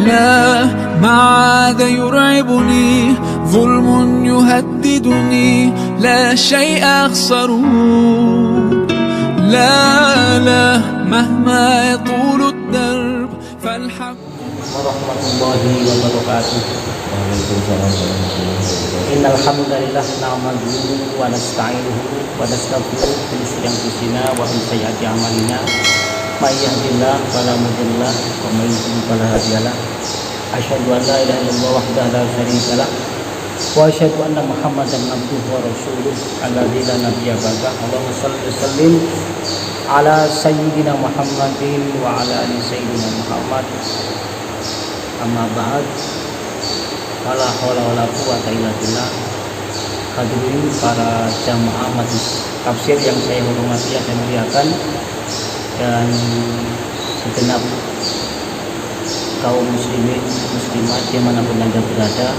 لا ما عاد يرعبني ظلم يهددني لا شيء أخسره لا مهما يطول الدرب فالحق warahmatullahi wabarakatuh. Innal hamdalillah nahmaduhu wa nasta'inuhu wa nastaghfiruh min shururi anfusina wa min sayyiati a'malina may yahdihillahu fala mudilla lahu wa may yudlil fala hadiyalah. Asyhadu an la ilaha illallah wahdahu la syarika lah wa asyhadu anna Muhammadan abduhu wa rasuluh alladzi la nabiyya ba'dahu. Allahumma shalli wa sallim ala sayyidina Muhammadin wa ala ali sayyidina Muhammad. Amma ba'd, wala haula wala quwwata illa billah. Hadirin para jamaah majelis tafsir yang saya hormati dan muliakan, dan segenap kaum muslimin muslimat dimanapun Anda berada,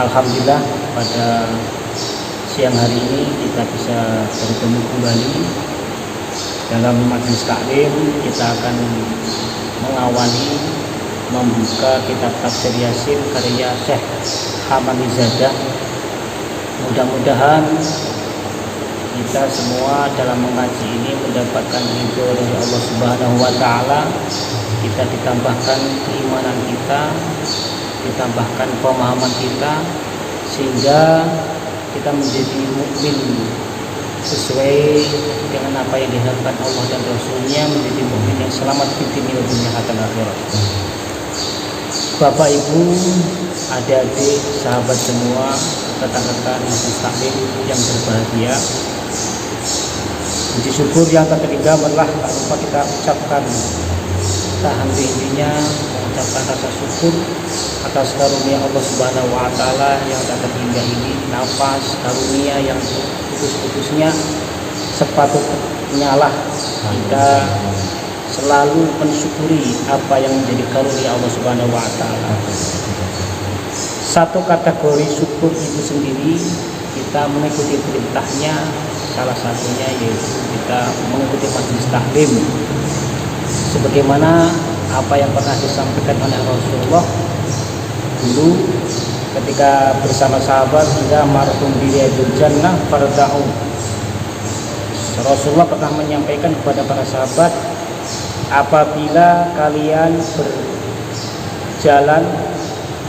alhamdulillah pada siang hari ini kita bisa bertemu kembali dalam majelis taklim. Kita akan mengawali membuka kitab tafsir Yasin karya Syekh Hamalizadah. Mudah-mudahan kita semua dalam mengaji ini mendapatkan ridho dari Allah Subhanahu wa taala. Kita ditambahkan keimanan kita, ditambahkan pemahaman kita, sehingga kita menjadi mukmin sesuai dengan apa yang diharapkan Allah dan Rasulnya, menjadi mukmin yang selamat di dunia dan akhirat. Bapak Ibu, adik-adik, sahabat semua, rekan-rekan majelis taklim yang berbahagia, puji syukur yang tak terhingga tak lupa kita ucapkan henti-hentinya, mengucapkan rasa syukur atas karunia Allah Subhanahu wa taala yang tak terhingga ini, nafas karunia yang putus-putusnya. Sepatutnya lah kita selalu mensyukuri apa yang menjadi karunia Allah Subhanahu wa taala. Satu kategori syukur itu sendiri, kita mengikuti perintahnya, salah satunya yaitu kita mengikuti majelis taklim, sebagaimana apa yang pernah disampaikan oleh Rasulullah dulu ketika bersama sahabat, hingga marhum biriyadul jannah farda'u. Rasulullah pernah menyampaikan kepada para sahabat, apabila kalian berjalan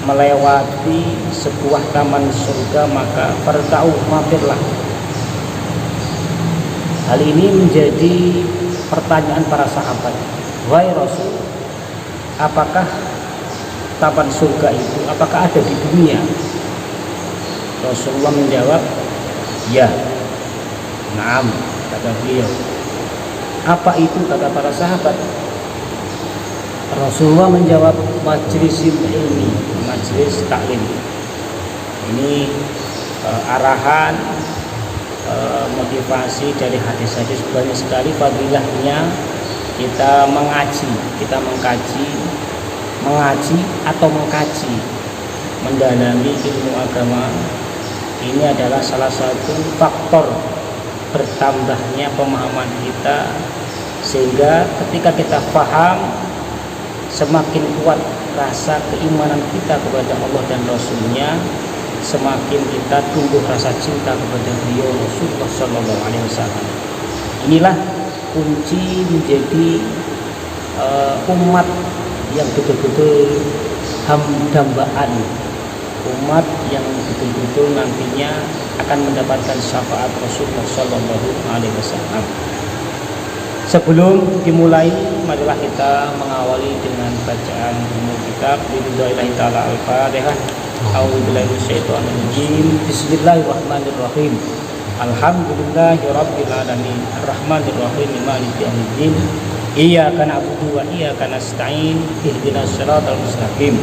melewati sebuah taman surga, maka farda'u, mampirlah. Hal ini menjadi pertanyaan para sahabat, wahai Rasul, apakah taman surga itu apakah ada di dunia? Rasulullah menjawab, ya, na'am, kata beliau. Apa itu, kata para sahabat? Rasulullah menjawab, majlisil ilmi, majlis taklim. Ini arahan, motivasi dari hadis-hadis banyak sekali fadilahnya kita mengaji, mengaji atau mengkaji, mendalami ilmu agama. Ini adalah salah satu faktor bertambahnya pemahaman kita, sehingga ketika kita paham, semakin kuat rasa keimanan kita kepada Allah dan Rasulnya, semakin kita tumbuh rasa cinta kepada beliau Rasulullah SAW. Inilah kunci menjadi umat yang betul-betul dambaan, umat yang betul-betul nantinya akan mendapatkan syafaat Rasulullah SAW. Sebelum dimulai, marilah kita mengawali dengan bacaan umum kitab Bidullahi ta'ala al-Fatihah. A'udzubillahi minasyaitonir rajim. Bismillahirrahmanirrahim. Alhamdulillahirabbil alamin. Arrahmanir rahim. Maliki yaumiddin. Iyyaka na'budu wa iyyaka nasta'in. Ihdinas siratal mustaqim.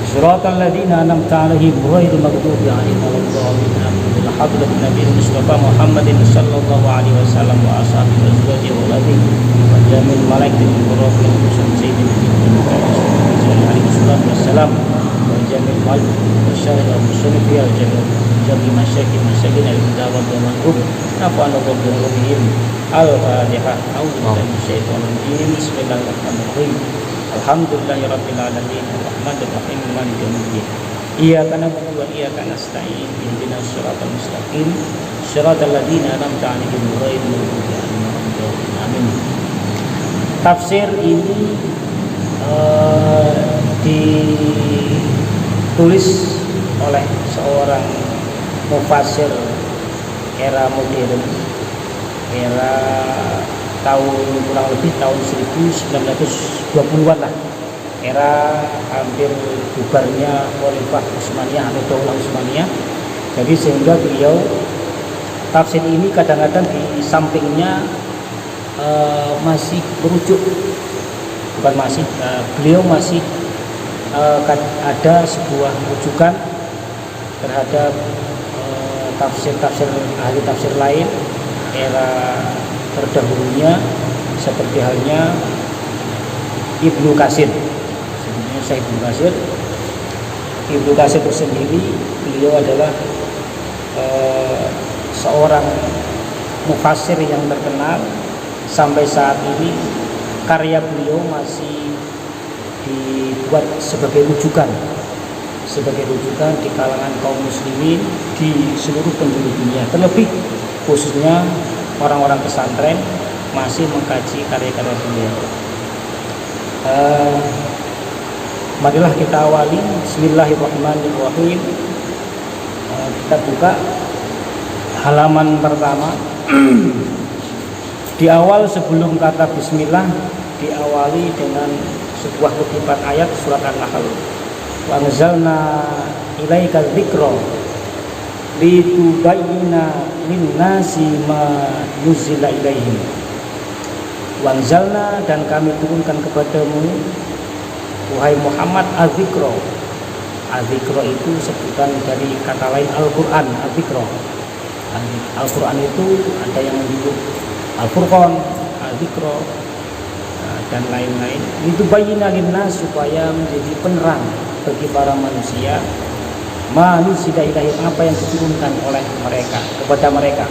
Shiratal ladzina an'amta 'alaihim ghairil maghdubi 'alaihim waladdallin. Amin. Hadratin Nabi Mustafa Muhammadin sallallahu alaihi wasallam wa ashabihi wa azwajihi wa alihi wa jamil malaikatil mukarramin wa sayyidina Muhammad alaihi salatu wassalam wa jamil malaikatil musyarrif wa musyrif ya jami masyakin al-dawab wa manqub nafa'ana bihim al-fatihah. A'udzu billahi minasyaitonir rajim. Bismillahirrahmanirrahim. Alhamdulillahirabbil alamin arrahmanir rahim maliki yaumiddin. Iyyaka na'budu wa iyyaka nasta'in ihdinas siratal mustaqim siratal ladzina an'amta 'alaihim ghairil maghdubi 'alaihim waladdallin. Amin. Tafsir ini ditulis oleh seorang mufassir era modern, era kurang lebih tahun 1920-an lah, era hampir bubarnya Khalifah Utsmaniyah atau Daulah Utsmaniyah. Jadi sehingga beliau tafsir ini kadang-kadang di sampingnya masih merujuk, bukan masih, beliau masih ada sebuah rujukan terhadap tafsir-tafsir ahli tafsir lain era terdahulunya, seperti halnya Ibnu Katsir. Sebenarnya saya Ibnu Katsir itu sendiri, beliau adalah seorang mufassir yang terkenal. Sampai saat ini karya beliau masih dibuat sebagai rujukan di kalangan kaum muslimin di seluruh penjuru dunia, terlebih khususnya orang-orang pesantren masih mengkaji karya-karya beliau. Marilah kita awali. Bismillahirrahmanirrahim. Kita buka halaman pertama. Di awal sebelum kata bismillah diawali dengan sebuah kutipan ayat surat An-Nahl. Wa anzalna ilaikal dzikra litubayyina lin-nasi ma nuzila ilaihim. Wa anzalna, dan kami turunkan kepadamu wahai Muhammad az-dzikra. Az-dzikra itu sebutan dari kata lain Al-Qur'an. Az-dzikra, Al-Qur'an itu ada yang menyebut Al-Furqan, Al-Dzikra, dan lain-lain. Itu bayyina linnas, supaya menjadi penerang bagi para manusia manusia ilahi, apa yang diturunkan oleh mereka kepada mereka.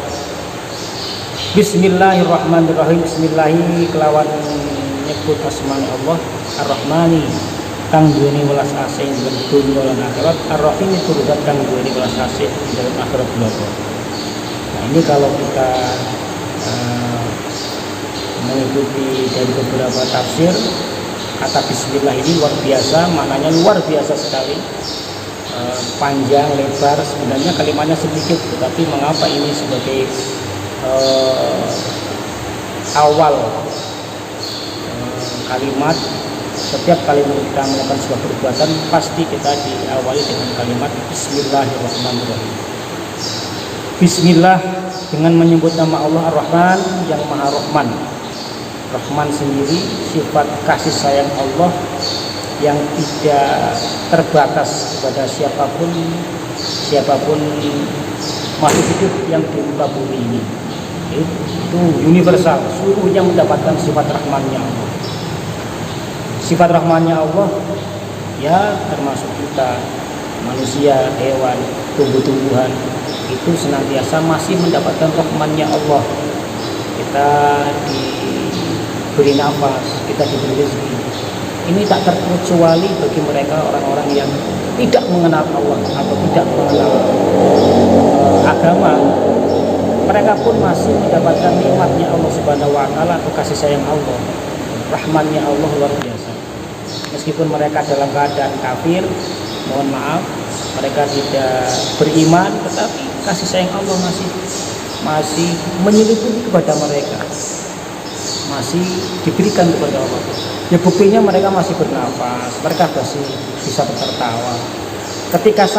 Bismillahirrahmanirrahim. Bismillahi kelawan nyebut asmane Allah, Ar-Rahmani kang duweni welas asih ing dunya lan akhirat, Ar-Rahim itu rudat kang duweni welas asih ing dalam akhirat bloko. Nah, ini kalau kita mengikuti dari beberapa tafsir, kata bismillah ini luar biasa, maknanya luar biasa sekali, panjang lebar. Sebenarnya kalimatnya sedikit, tetapi mengapa ini sebagai awal kalimat? Setiap kali kita melakukan sebuah perbuatan pasti kita diawali dengan kalimat Bismillahirrahmanirrahim. Bismillah dengan menyebut nama Allah Ar-Rahman yang Maha Rahman. Rahman sendiri sifat kasih sayang Allah yang tidak terbatas kepada siapapun makhluk hidup yang di muka bumi ini. Itu universal, seluruhnya mendapatkan sifat rahmannya Allah. Sifat rahmannya Allah ya termasuk kita, manusia, hewan, tumbuh-tumbuhan, itu senantiasa masih mendapatkan rahmannya Allah. Kita diberi nafas, kita diberi rezeki. Ini tak terkecuali bagi mereka orang-orang yang tidak mengenal Allah atau tidak mengenal agama. Mereka pun masih mendapatkan nikmatnya Allah Subhanahu wa taala atau kasih sayang Allah. Rahmannya Allah luar biasa. Meskipun mereka dalam keadaan kafir, mohon maaf, mereka tidak beriman, tetapi kasih sayang Allah masih menyelimuti kepada mereka, masih diberikan kepada Allah. Ya buktinya mereka masih bernafas, mereka masih bisa tertawa. Ketika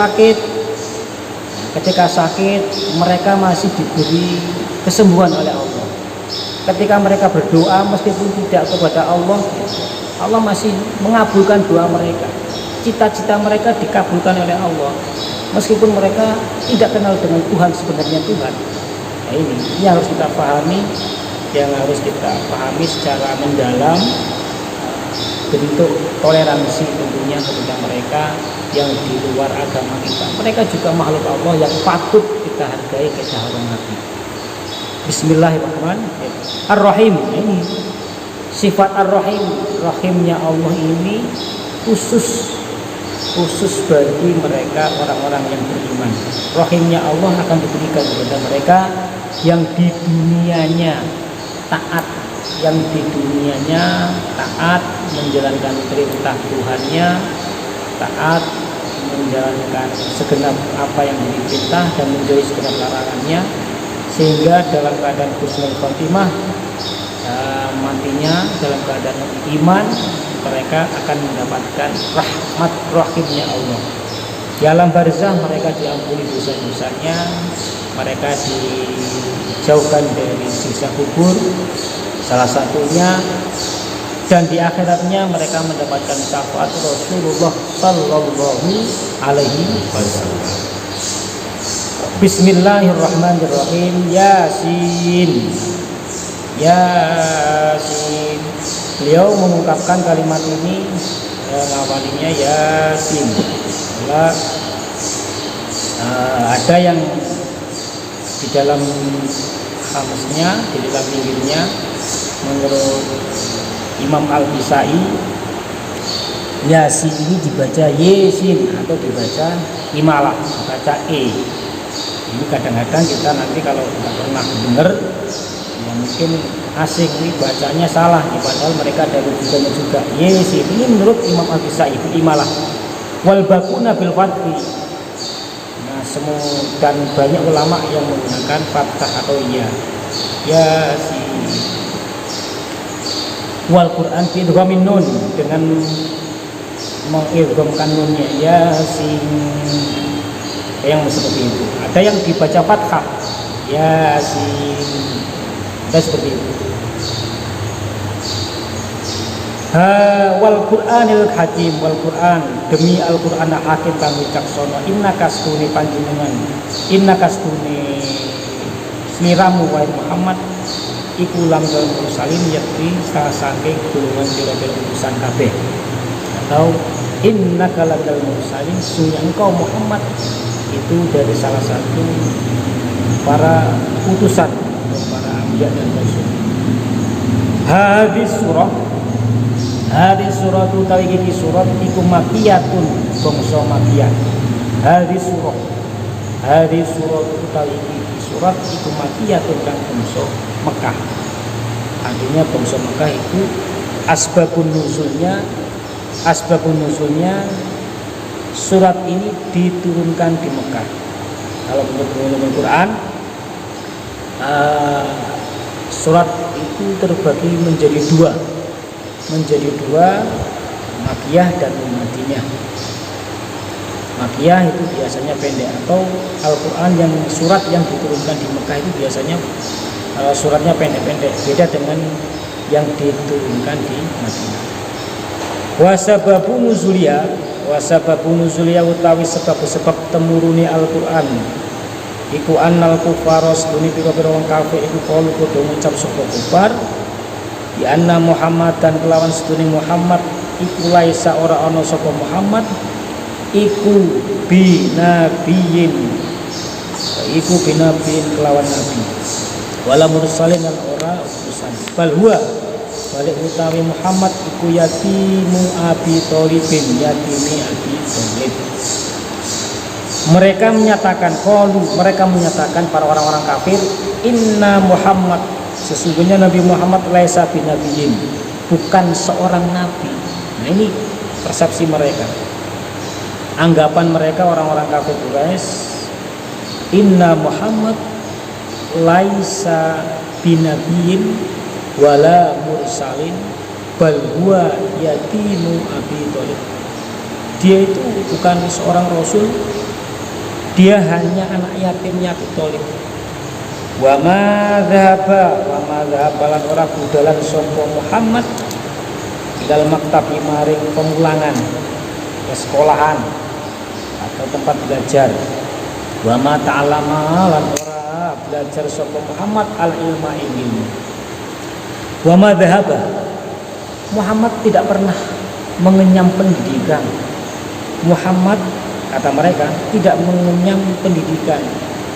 sakit mereka masih diberi kesembuhan oleh Allah. Ketika mereka berdoa meskipun tidak kepada Allah, Allah masih mengabulkan doa mereka. Cita-cita mereka dikabulkan oleh Allah, meskipun mereka tidak kenal dengan Tuhan sebenarnya Tuhan. Nah, ini yang harus kita pahami, secara mendalam, bentuk toleransi tentunya kepada mereka yang di luar agama kita. Mereka juga makhluk Allah yang patut kita hargai, kita hormati. Bismillahirrahmanirrahim. Ar-Rahim, ini Sifat Ar-Rahim, rahimnya Allah ini khusus bagi mereka orang-orang yang beriman. Rahimnya Allah akan diberikan kepada mereka yang di dunianya taat, menjalankan perintah Tuhannya, taat menjalankan segenap apa yang diperintah dan menjauhi segenap larangannya, sehingga dalam keadaan husnul khotimah, matinya dalam keadaan iman, mereka akan mendapatkan rahmat rahimnya Allah. Di alam barzah mereka diampuni dosa-dosanya, mereka dijauhkan dari siksa kubur salah satunya, dan di akhiratnya mereka mendapatkan syafaat Rasulullah sallallahu alaihi wasallam. Bismillahirrahmanirrahim. Yasin. Beliau mengungkapkan kalimat ini, ngawalinya Yasin. Ada yang di dalam kamusnya, di dalam pinggirnya, menurut Imam Al-Kisai, Yasin ini dibaca Yesin atau dibaca Imalah, dibaca E. Ini kadang-kadang kita nanti kalau tidak pernah dengar, ya mungkin asing, ini bacanya salah, padahal mereka ada rujukannya juga. Yesin ini menurut Imam Al-Kisai itu Imalah. Wal bakuna bil fathi. Nah, dan banyak ulama yang menggunakan fathah atau ya. Yasin. Wal Quran fi idghamin nun, dengan mengidghamkan nunnya, Yasin. Yang seperti itu. Ada yang dibaca fathah, Yasin. Dan seperti itu. Wal Qur'anil Hakim, wal Qur'an, demi Al-Qur'an hakim kang wicaksana, innaka stune panjenengan, innaka stune sliramu wahai Muhammad iku lamdal mursalin, yakti salah saking golongan pira-pira utusan kabeh. Atau innaka lamdal mursalin, sungguh engkau Muhammad itu dari salah satu para utusan, para anbiya dan rasul. Hadis surat utawi iki surat iku makiyatun, bangsa makiyah. Hadis surat utawi iki surat iku makiyatun kang bangsa Mekah. Artinya bangsa Mekah itu asbabun nuzulnya surat ini diturunkan di Mekah. Kalau menurut ulumul Quran, surat itu terbagi menjadi dua, Makiyah dan Madinah. Makiyah itu biasanya pendek, atau Al-Quran yang surat yang diturunkan di Mekah itu biasanya suratnya pendek-pendek, beda dengan yang diturunkan di Madinah. Wasababu nuzulia utawi sebab temuruni Al-Quran iku annal kufaros duni pira-pira wong kafir iku kalu padha ngucap sapa kufar di anna Muhammadan kelawan sedune Muhammad iku laisa ora ana sapa Muhammad iku binabiyin kelawan nabi wala mursalin lan ora utusan. Bal huwa balik utawi Muhammad iku yatimu Abi Thalibin, yatimi Abi Thalib. Mereka menyatakan para orang-orang kafir, inna Muhammad, sesungguhnya Nabi Muhammad laisa binabiyin, bukan seorang nabi. Nah, ini persepsi mereka, anggapan mereka orang-orang kafir Quraisy, inna Muhammad laisa binabiyin wala mursalin bal huwa yatimu Abi Thalib. Dia itu bukan seorang rasul, dia hanya anak yatimnya Abi Thalib. Wa ma dzahaba lan ora budalan sapa Muhammad dalam maktab maring pemulangan ke sekolahan atau tempat belajar. Wa ma ta'allama lan ora belajar sapa Muhammad al-ilma ilmu. Wa ma dzahaba, Muhammad tidak pernah mengenyam pendidikan. Muhammad, kata mereka, tidak mengenyam pendidikan,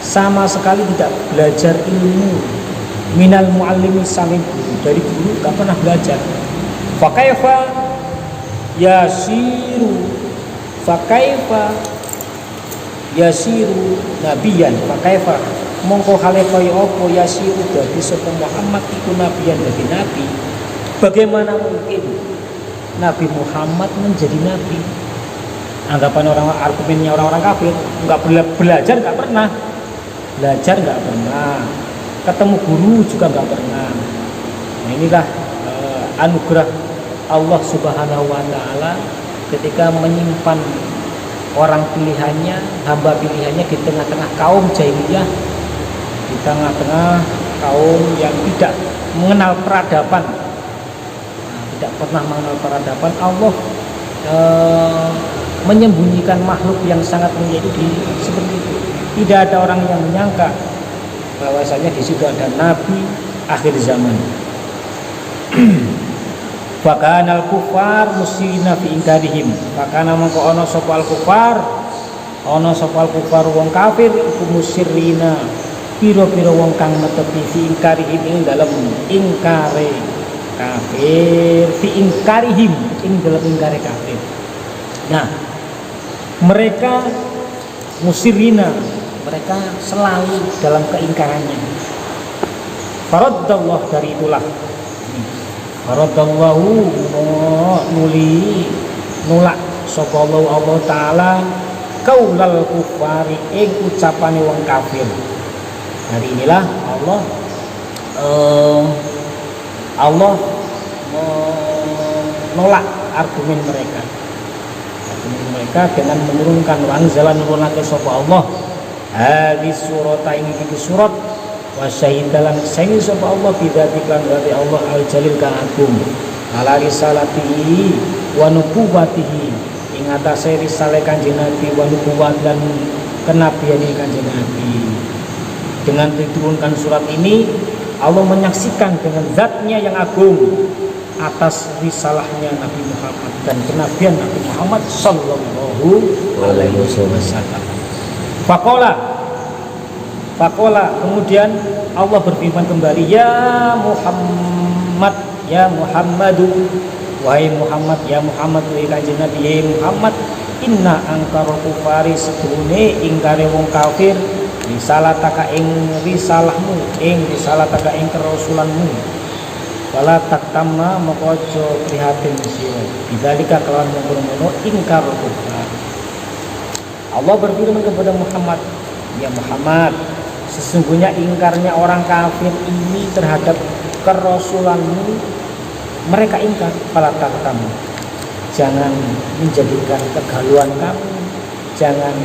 sama sekali tidak belajar ilmu. minal muallimi sampai guru, dari guru gak pernah belajar. Fakaifa yasiru nabiyan, fakaifa mongko hale kaya apa yasiru dadi sapa Muhammad iku nabiyan dadi nabi. Bagaimana mungkin Nabi Muhammad menjadi nabi? Anggapan argumennya orang-orang kafir, nggak belajar nggak pernah, ketemu guru juga nggak pernah. Nah inilah anugerah Allah Subhanahu Wa Taala ketika menyimpan orang pilihannya, hamba pilihannya di tengah-tengah kaum jahiliyah, di tengah-tengah kaum yang tidak mengenal peradaban, tidak pernah mengenal peradaban. Allah menyembunyikan makhluk yang sangat menjadi seperti itu. Tidak ada orang yang menyangka bahwasanya di situ ada nabi akhir zaman. Fakanal kufar musyrina fi ingkarihim. Fakana mongko ana sapa al kufar wong kafir iku musyrina pira-pira wong kang netepi fi ingkarihim ing dalem ingkare kafir, fi ingkarihim ing dalem ingkare kafir. Nah, mereka musyrina, mereka selalu dalam keingkarannya. Faraddallah, dari itulah Faradallahu nulak sapa Allah taala kaulal kufari ing ucapane wong kafir. Hari inilah Allah menolak argumen mereka dengan menurunkan wanzalan nurunake sapa Allah hadis surat ing iki surat wa syahidalan sayyid sapa Allah bidzatikan dari Allah al jalil kang agung ala risalatihi wa nubuwatihi ing atase risalah Kanjeng Nabi wa nubuwat lan kenabiane Kanjeng Nabi. Dengan diturunkan surat ini Allah menyaksikan dengan zatnya yang agung atas risalahnya Nabi Muhammad dan kenabian Nabi Muhammad sallallahu alaihi wasallam. Faqala kemudian Allah berfirman kembali, ya Muhammad, ya Muhammadu, wahai Muhammad, ya Muhammad, wahai Kanjeng Nabi, ya Muhammad, inna angkara kufari seduhune ingkare wong kafir risalataka ing risalahmu, ing risalataka ing kerasulanmu. Wala taktamma moko aja prihatin sira bidzalika kelawan mengkono ingkar kufar. Allah berfirman kepada Muhammad, ya Muhammad, sesungguhnya ingkarnya orang kafir ini terhadap kerasulanmu, mereka ingkar. Fala taktamma, jangan menjadikan kegaluan kamu, jangan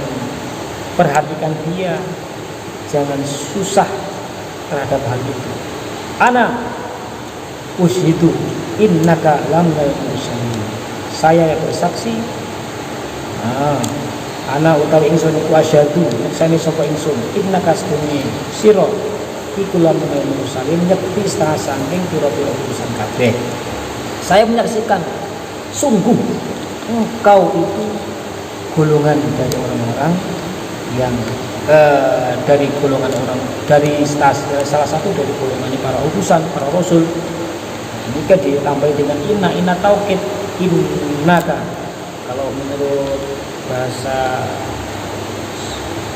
perhatikan dia, jangan susah terhadap hal itu. Ana ushidu innaka lamnal mursalin, saya yang bersaksi. Ana utawi ingsun iku asyhadu saksane sapa ingsun innaka astune sira iku lamnal mursalin, nyekti setengah saking pira-pira urusan kabeh. Saya menyaksikan sungguh engkau itu golongan dari orang-orang yang dari golongan orang dari salah satu dari golongan para utusan, para rasul. Ini kan ditambah dengan inna taukid innaka. Kalau menurut bahasa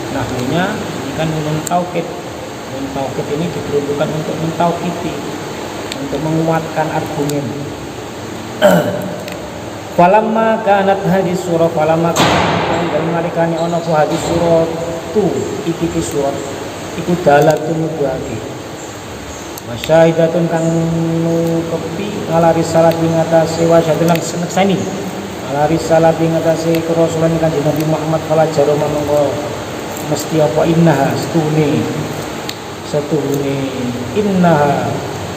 nahwunya ini kan nun taukid. Nun taukid ini diperuntukkan untuk mentaukidi, untuk menguatkan argumen. Falamma kanat hadis surah falamma dan malikane ana apa hadis surah tu iki surat iku dalatun nubuwati masyahidatun kang nukepi ala risalah ing atase wasyadun lan senekseni ala risalah ing atase kerasulan Kanjeng Nabi Muhammad fala jaro mongko mesti apa innaha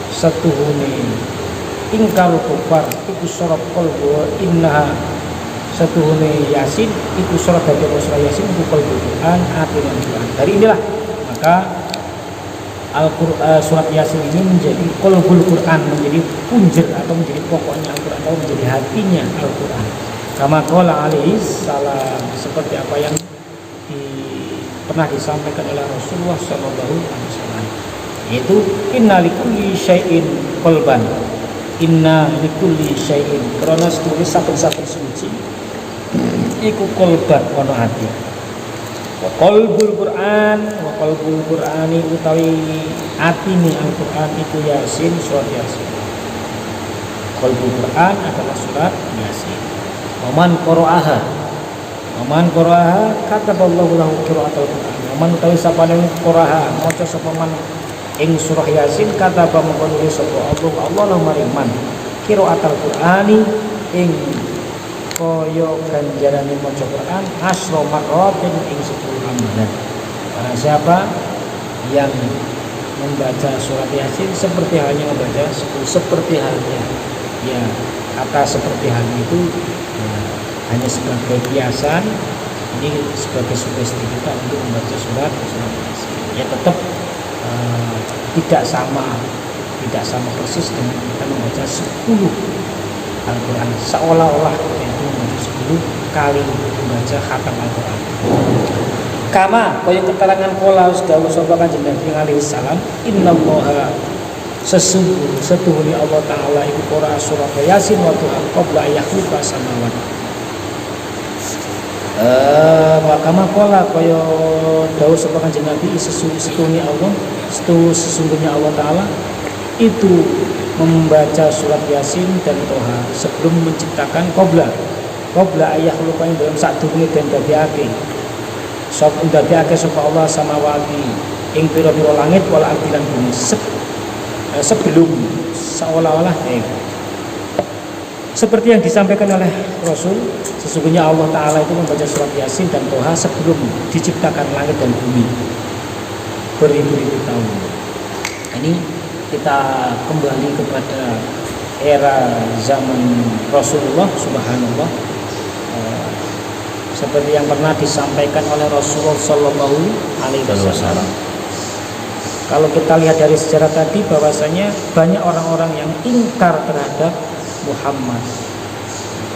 setuhune ingkar kufar iku surat qalbu innaha setuhune Yasin iku surat dari surah Yasin iku qalbu Quran atiran Quran. Dari inilah maka Al-Quran, surat Yasin ini menjadi qalbul Quran, menjadi punjer atau menjadi pokoknya Al-Quran atau menjadi hatinya Al-Quran. Kama qala alaihi salam, seperti apa yang pernah disampaikan oleh Rasulullah sallallahu alaihi wasallam. yaitu inna likulli syai'in qalban. Inna likulli syai'in, karena tulis saben-saben suci iku qalban ono ati. Wa qalbul Qur'an, wa qalbul Qur'ani utawi atine Al-Qur'an iku Yasin, surat Yasin. Qalbul Qur'an adalah surat Yasin. Waman qara'aha, waman qara'aha kataballahu lahu qira'atul Qur'an. Waman utawi sapane qara'aha maca sapa man ing surah Yasin kata pamongko nulis sapa Allah lahu mariman qira'atul Qur'ani ing kaya ganjarane maca Quran asro marratin ing 10 amalan. Siapa yang membaca surat Yasin seperti halnya membaca 10, seperti halnya, ya kata seperti halnya itu hanya sebagai kiasan, ini sebagai sugesti kita untuk membaca surat Yasin. Ya tetap tidak sama persis dengan kita membaca 10 Al-Quran, seolah-olah kita itu membaca 10 kali membaca khatam Al-Quran. Kama kaya keterangan pola dawuh sapa Kanjeng Nabi alaihi salam, innallaha setuhuni Allah taala iku qara surat Yasin wa tuha qabla yakhluqa samawati. Kama pola kaya dawuh sapa Kanjeng Nabi setuhuni Allah, sesungguhnya Allah taala itu membaca surat Yasin dan Toha sebelum menciptakan qabla ayah lupa yang dalam sak durunge den dadiake sapa dadiake sapa Allah samawati ing pira-pira langit wal ardi lan bumi sebelum seolah-olah seperti yang disampaikan oleh Rasul, sesungguhnya Allah Ta'ala itu membaca surat Yasin dan Toha sebelum diciptakan langit dan bumi beribu-ribu tahun. Ini kita kembali kepada era zaman Rasulullah subhanallah, seperti yang pernah disampaikan oleh Rasulullah Sallallahu Alaihi Wasallam. Kalau kita lihat dari sejarah tadi, bahwasanya banyak orang-orang yang ingkar terhadap Muhammad,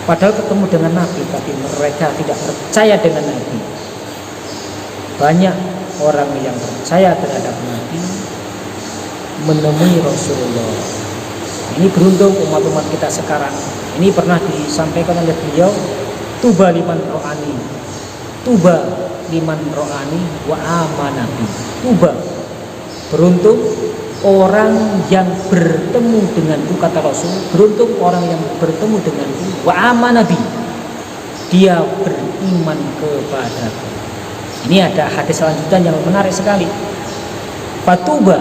padahal ketemu dengan Nabi, tapi mereka tidak percaya dengan Nabi. Banyak orang yang percaya terhadap Nabi menemui Rasulullah. Ini beruntung umat-umat kita sekarang. Ini pernah disampaikan oleh beliau, tuba liman ro'ani, tuba liman ro'ani wa amanabi. Tuba, beruntung orang yang bertemu denganku, kata Rasul, beruntung orang yang bertemu denganku wa amanabi, dia beriman kepadaku. Ini ada hadis selanjutnya yang menarik sekali. Fatuba,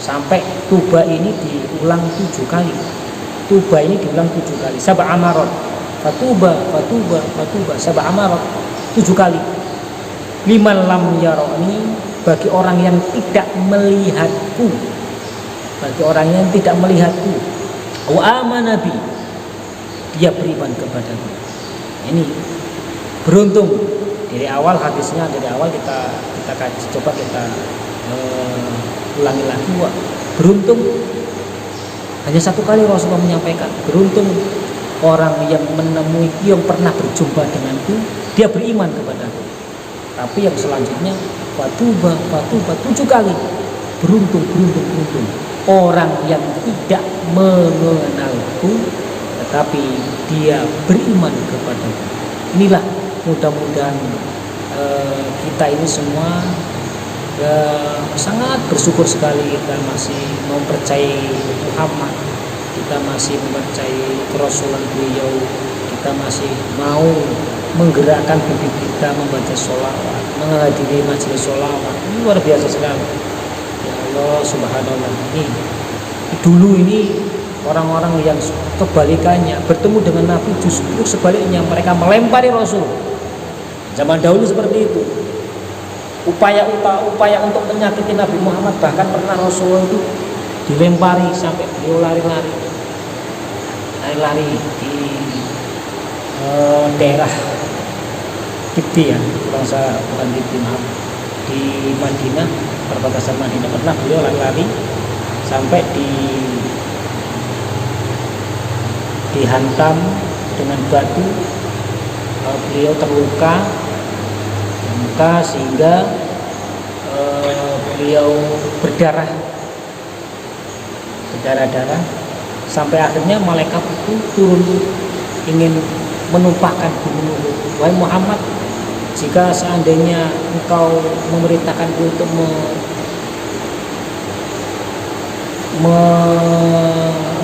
sampai tuba ini diulang 7 kali. Tuba ini diulang 7 kali. Sab'a amarat. Fatuba, fatuba, fatuba. Sab'a amarat 7 kali. Liman lam yaroni, bagi orang yang tidak melihatku. Bagi orang yang tidak melihatku. Wa amanabi, dia beriman kepadaku. Ini beruntung. Dari awal hadisnya, dari awal kita kaji, coba kita ulangi lagi. Beruntung hanya 1 kali Rasulullah menyampaikan, beruntung orang yang menemui, yang pernah berjumpa denganku, dia beriman kepadaku. Tapi yang selanjutnya fatuba 7 kali. Beruntung orang yang tidak mengenalku tetapi dia beriman kepadaku. Inilah mudah-mudahan kita ini semua sangat bersyukur sekali kita masih mempercayai Muhammad, kita masih mempercayai kerasulan beliau, kita masih mau menggerakkan bibir kita membaca sholawat, menghadiri majelis sholawat. Ini luar biasa sekali. Ya Allah subhanallah. Ini dulu ini orang-orang yang kebalikannya bertemu dengan Nabi, justru sebaliknya mereka melempari Rasul. Zaman dahulu seperti itu. Upaya untuk menyakiti Nabi Muhammad, bahkan pernah Rasulullah itu dilempari sampai beliau lari-lari di daerah Kipti, ya, bukan Kipti, maaf, di Madinah, perbatasan Madinah. Pernah beliau lari-lari sampai dihantam dengan batu, beliau terluka sehingga beliau berdarah-darah sampai akhirnya malaikat itu turun ingin menumpahkan gunung Uhud. Wahai Muhammad, jika seandainya engkau memerintahkanku untuk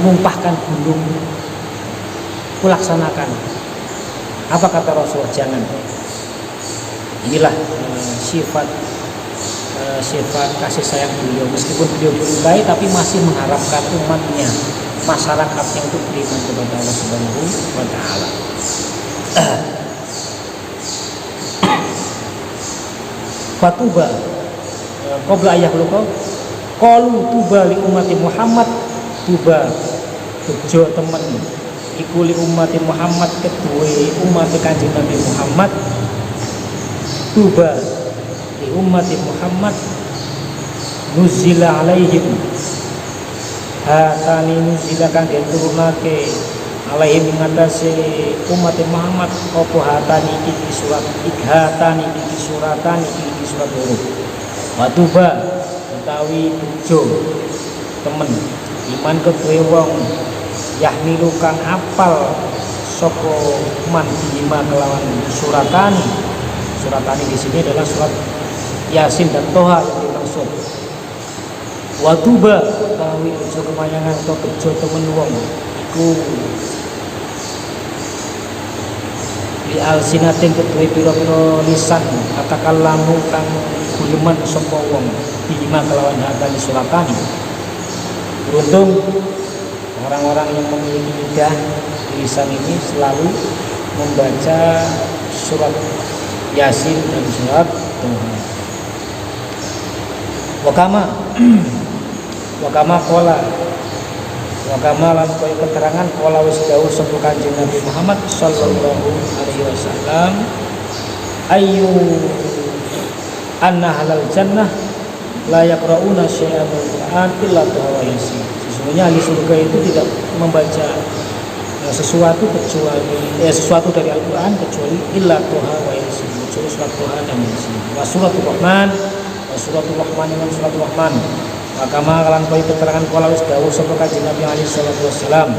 menumpahkan gunung, kulaksanakan. Apa kata Rasul? Jangan. Inilah sifat kasih sayang beliau. Meskipun beliau berubah, tapi masih mengharapkan umatnya, masyarakatnya untuk beriman kepada Allah Subhanahu wa Ta'ala. Fatuba qabla ayyahluqa qalu tuba li ummati Muhammad, tuba bejo temen iku li ummati Muhammad, kedua umat Kanjeng Nabi Muhammad, tuba li ummati Muhammad nuzila alaihim hatani nuzila kang den turunake alaihim mengatasi umat Muhammad opo hatani iki surat ikhatani iki suratani iki surat huruf watuba utawi bejo temen iman kedue wong yahmilu kang apal saka man bima kelawan suratani di sini adalah surat Yasin dan Toha yang dimaksud. Watuba utawi bejo kemayangan atau bejo temen wong iku di alsinatin kedue pira-pira lisan atakallamu kang guleman sapa wong bima kelawan hadani suratani. Beruntung orang-orang yang memiliki lidah lisan ini selalu membaca surat Yasin dan surat Toha. Wakama lan koyo keterangan kala wis dawuh sapa Kanjeng Nabi Muhammad sallallahu alaihi wasallam ayu anna halal jannah la yaqrauna syai'an min Qur'an illa wa yasin. Sesungguhnya ahli surga itu tidak membaca sesuatu dari Al-Qur'an kecuali illa wa yasin, kecuali surat Toha dan Yasin. Wa suratul Rahman dengan suratul Rahman. Makama kalan koyo keterangan kala wis dawuh sapa Kanjeng Nabi alaihi salatu wasalam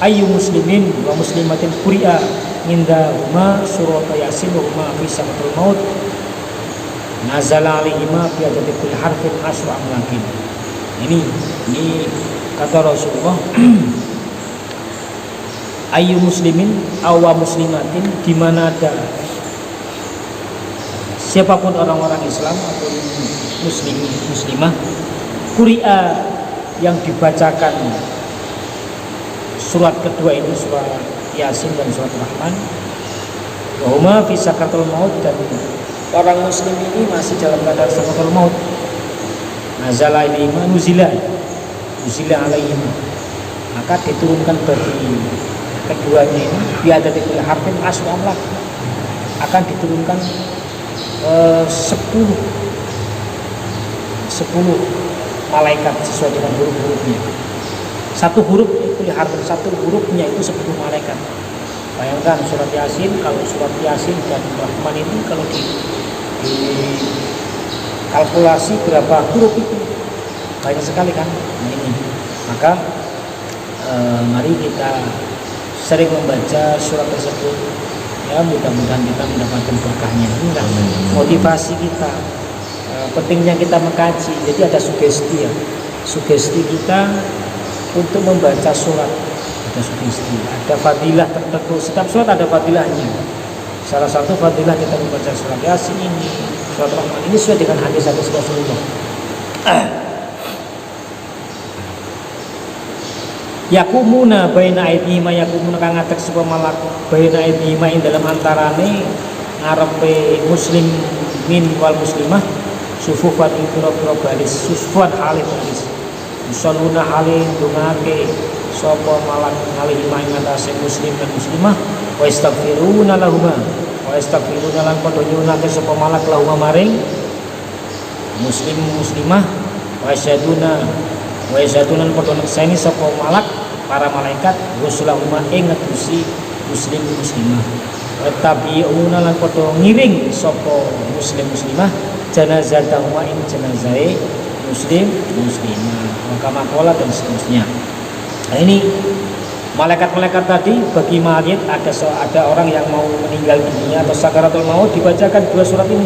ayyu muslimin wa muslimatin quri'a minda huma surat Yasin wa huma fi samatul maut nazala alaihima fi adadi kulli harfin asyru amlakin. Ini kata Rasulullah ayyu muslimin awa muslimatin, di mana ada siapapun orang-orang Islam atau muslimah Quri'a yang dibacakan surat kedua ini surat Yasin dan surat Rahman wa huma fi sakatul maut, dan orang muslim ini masih dalam keadaan sakatul maut nazala ilaihima nuzila alaihim, maka diturunkan bagi keduanya ini biadati kulli harfin asru amlak, akan diturunkan 10 malaikat sesuai dengan huruf-hurufnya. Satu huruf itu harfin, satu hurufnya itu 10 malaikat. Bayangkan surat Yasin, kalau surat Yasin dan Rahman itu kalau di kalkulasi berapa huruf itu banyak sekali kan. Nah ini maka mari kita sering membaca surat tersebut, ya mudah-mudahan kita mendapatkan berkahnya. Inilah motivasi kita, pentingnya kita mengkaji. Jadi ada sugesti kita untuk membaca surat, ada sugesti, ada fadilah tertentu. Setiap surat ada fadilahnya. Salah satu fadilah kita membaca surat Yasin ini, surat Rahman ini sesuai dengan hadis-hadis Rasulullah. Yakumuna baina aidihima, yakumuna kang ngadeg sapa malak baina aidihima ing dalam antarane ngarepe muslimin wal muslimah sufufan ing pira-pira baris, sufufan halih baris musalluna halih dungake sapa malak halih ing atase muslim dan muslimah wa istaghfiruna lahuma wa istaghfiruna lan padha nyunake sapa malak lahuma maring muslim muslimah wa yasyaduna padha nekseni sapa malak para malaikat rusulahuma ing ngedusi muslim muslimah wa tabi'una lan padha ngiring sapa muslim muslimah janazatahu wa in janazai muslim muslimah maka makola dan seterusnya. Nah ini malaikat-malaikat tadi bagi mayit ada orang yang mau meninggal dunia atau sakaratul maut dibacakan dua surat ini,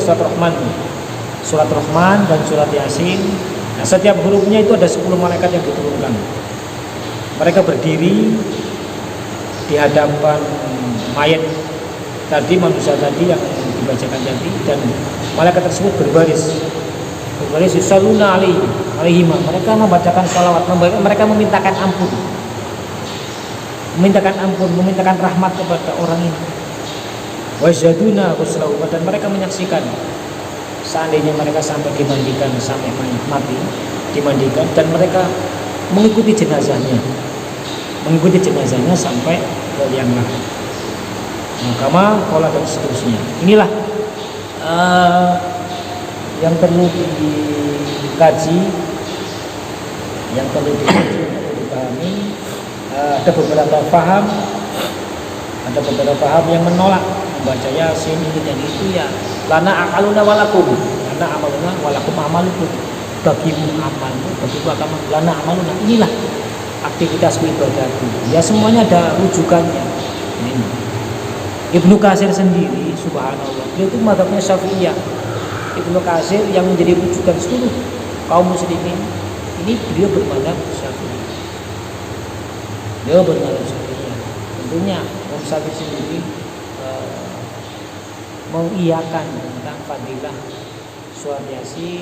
surat Rahman dan surat Yasin. Nah setiap hurufnya itu ada 10 malaikat yang diturunkan. Mereka berdiri di hadapan mayit tadi, manusia tadi yang dibacakan tadi, dan malaikat tersebut berbaris yusalluna alaihi, mereka membacakan salawat, mereka memintakan ampun, memintakan rahmat kepada orang ini. Wajaduna huslahu, dan mereka menyaksikan seandainya mereka sampai dimandikan, sampai mati dimandikan, dan mereka mengikuti jenazahnya sampai ke liang lahat. Kama kola dan seterusnya. Inilah yang perlu dikaji, yang perlu dipahami. Ada beberapa paham yang menolak membaca Yasin ini dan itu, ya lana akaluna walakum, lana amaluna walakum amalukum, bagimu amalmu bagiku amalmu, lana amaluna, inilah aktivitas ibadahku. Ya semuanya ada rujukannya. Ini Ibnu Katsir sendiri, subhanallah, beliau itu mazhabnya Syafi'iyah. Ibnu Katsir yang menjadi rujukan seluruh kaum muslimin ini, beliau bermadzhab Syafi'i. Tentunya Imam Syafi'i sendiri mengiyakan tentang fadilah surat Yasin,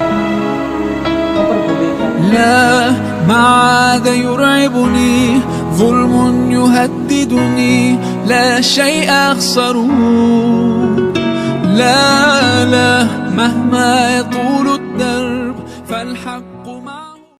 memperbolehkan. لا ما عاد يرعبني ظلم يهددني لا شيء أخسره لا مهما يطول